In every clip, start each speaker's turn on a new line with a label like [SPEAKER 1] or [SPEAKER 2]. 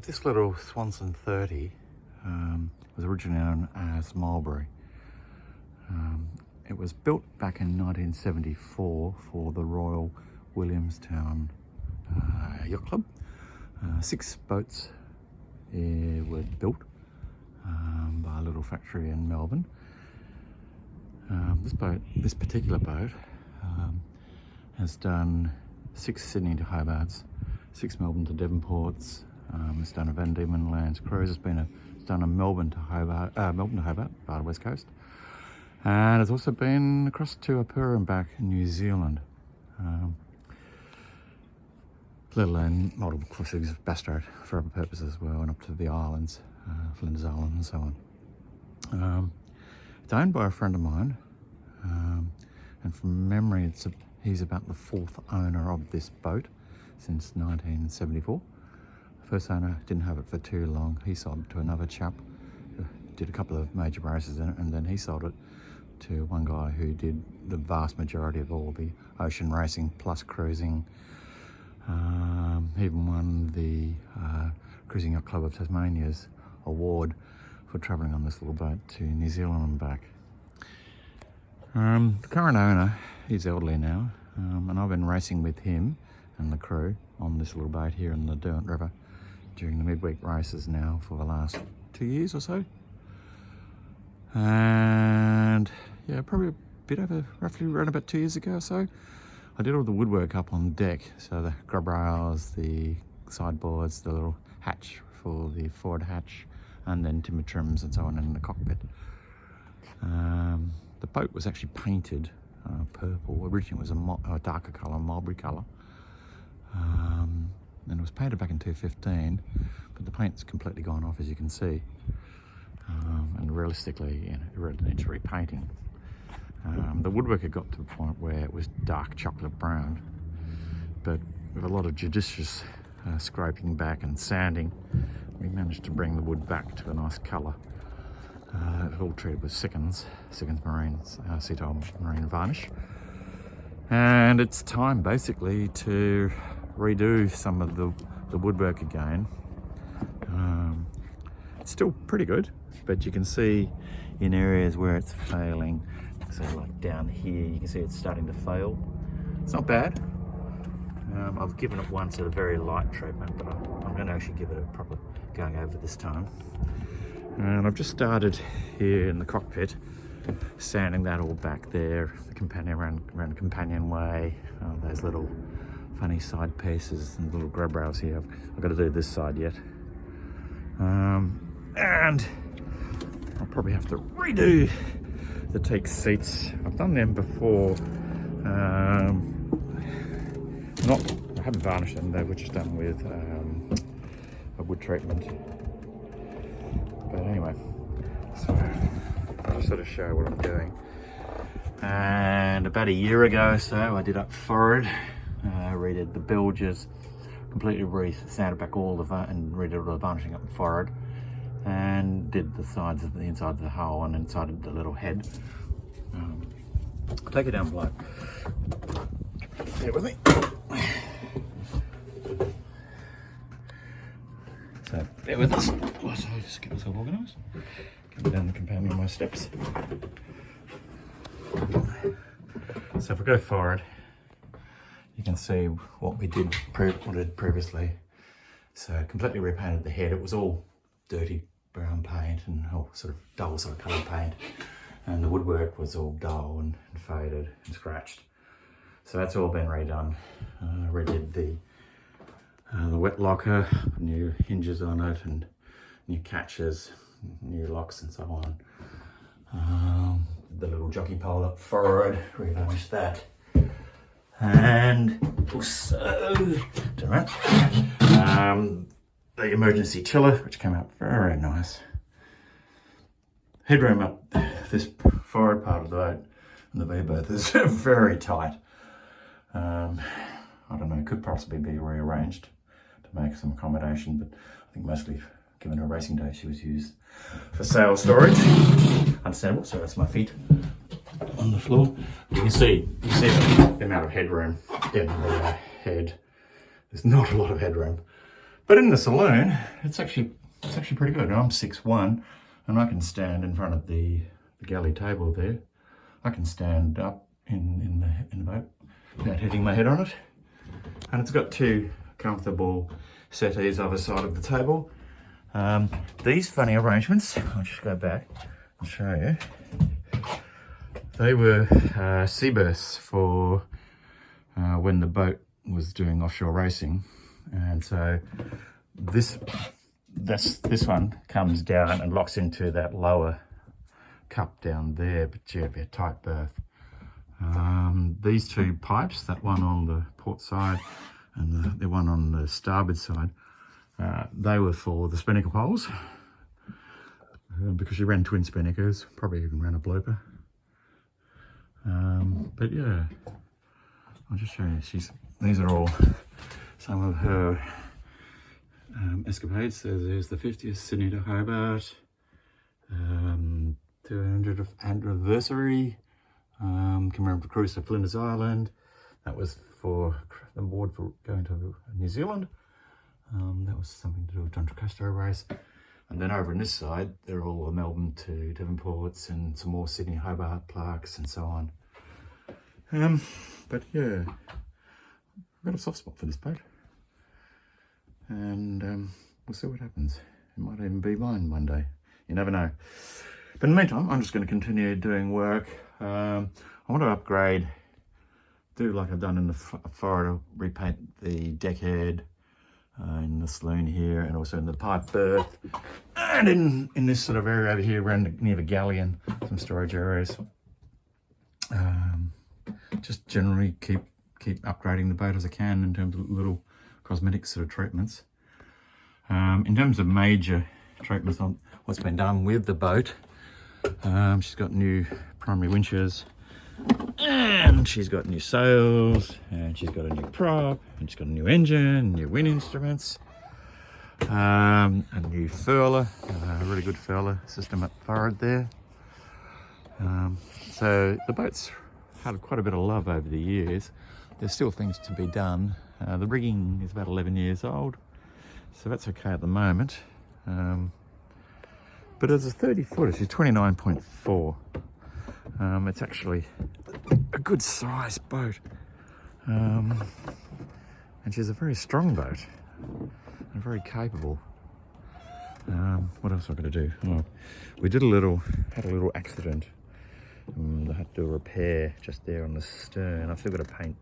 [SPEAKER 1] This little Swanson 30 was originally known as Mulberry. It was built back in 1974 for the Royal Williamstown Yacht Club. 6 boats were built by a little factory in Melbourne. This particular boat has done 6 Sydney to Hobarts, 6 Melbourne to Devonports. It's done a Van Diemen Lands cruise. It's done a Melbourne to Hobart, by the West Coast, and it's also been across to Apura and back in New Zealand, let alone multiple crossings, Bass Strait for other purposes as well, and up to the islands, Flinders Island and so on. It's owned by a friend of mine, and from memory he's about the 4th owner of this boat since 1974. The first owner didn't have it for too long. He sold it to another chap who did a couple of major races in it, and then he sold it to one guy who did the vast majority of all the ocean racing plus cruising. He even won the Cruising Yacht Club of Tasmania's award for travelling on this little boat to New Zealand and back. The current owner, he's elderly now, and I've been racing with him and the crew on this little boat here in the Derwent River during the midweek races now for the last 2 years or so. And yeah, probably a bit over, roughly around about 2 years ago or so, I did all the woodwork up on deck. So the grub rails, the sideboards, the little hatch for the forward hatch, and then timber trims and so on in the cockpit. The boat was actually painted purple. Originally it was a darker colour, mulberry colour. And it was painted back in 2015, but the paint's completely gone off, as you can see. And realistically, it really needs repainting. The woodwork had got to the point where it was dark chocolate brown, but with a lot of judicious scraping back and sanding, we managed to bring the wood back to a nice colour. It was all treated with Sickens Marine, Cetyl Marine varnish. And it's time basically to redo some of the woodwork again. It's still pretty good, but you can see in areas where it's failing. So like down here, you can see it's starting to fail. It's not bad. I've given it once a very light treatment, but I'm going to actually give it a proper going over this time. And I've just started here in the cockpit, sanding that all back there, the companion around the companionway, those little funny side pieces and little grub rails here. I've got to do this side yet. And I'll probably have to redo the teak seats. I've done them before. I haven't varnished them, they were just done with a wood treatment. But anyway, so I'll just sort of show what I'm doing. And about a year ago or so, I did up forward, redid the bilges, completely sanded back all and redid all the varnishing up forward, and did the sides of the inside of the hull and inside of the little head. I'll take it down below. Bear with me. So bear with us. So I'll just get myself organised. Come down the companionway steps. So if we go forward, you can see what we did previously. So completely repainted the head. It was all dirty brown paint and all sort of dull sort of coloured paint, and the woodwork was all dull and faded and scratched. So that's all been redone. Redid the wet locker, new hinges on it, and new catches, new locks and so on. The little jockey pole up forward, revarnished that. And also, the emergency tiller, which came out very nice. Headroom up this forward part of the boat and the V-berth is very tight. I don't know, it could possibly be rearranged to make some accommodation, but I think mostly, given her racing day, she was used for sail storage. Understandable. So that's my feet on the floor. You can see the amount of headroom in the head. There's not a lot of headroom. But in the saloon, it's actually pretty good. I'm 6'1", and I can stand in front of the galley table there. I can stand up in the boat without hitting my head on it. And it's got 2 comfortable settees either side of the table. These funny arrangements, I'll just go back and show you. They were sea berths for when the boat was doing offshore racing. And so this one comes down and locks into that lower cup down there, but yeah, it'd be a tight berth. These 2 pipes, that one on the port side and the one on the starboard side, they were for the spinnaker poles, because you ran twin spinnakers, probably even ran a blooper. But yeah, I'll just show you. These are all some of her escapades. So there's the 50th Sydney to Hobart, 200th anniversary, commemorative cruise to Flinders Island. That was for the board for going to New Zealand. That was something to do with John Trocastro race. And then over on this side, they're all the Melbourne to Devonports and some more Sydney Hobart plaques and so on. But yeah, I've got a soft spot for this boat. And we'll see what happens. It might even be mine one day. You never know. But in the meantime, I'm just going to continue doing work. I want to upgrade, do like I've done in the forward, repaint the deckhead in the saloon here, and also in the pipe berth, and in this sort of area over here around near the galley and some storage areas. Just generally keep upgrading the boat as I can in terms of little cosmetic sort of treatments. In terms of major treatments on what's been done with the boat, she's got new primary winches, and she's got new sails, and she's got a new prop, and she's got a new engine, new wind instruments, a new furler, a really good furler system up forward there. So the boat's had quite a bit of love over the years. There's still things to be done. The rigging is about 11 years old, so that's okay at the moment. But as a 30-footer, she's 29.4. It's actually a good size boat. And she's a very strong boat and very capable. What else have I got to do? Oh, we had a little accident. I had to do a repair just there on the stern. I've still got to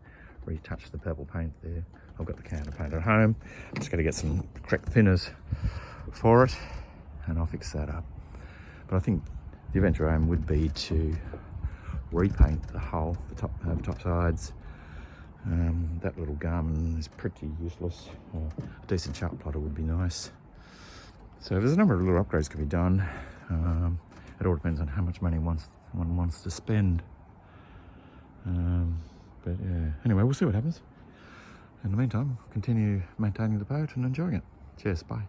[SPEAKER 1] retouch the purple paint there. I've got the can of paint at home. I'm just going to get some correct thinners for it, and I'll fix that up. But I think the eventual aim would be to repaint the hull, the top sides. That little garment is pretty useless. A decent sharp plotter would be nice. So there's a number of little upgrades can be done. It all depends on how much money one wants to spend. But yeah, anyway, we'll see what happens. In the meantime, continue maintaining the boat and enjoying it. Cheers, bye.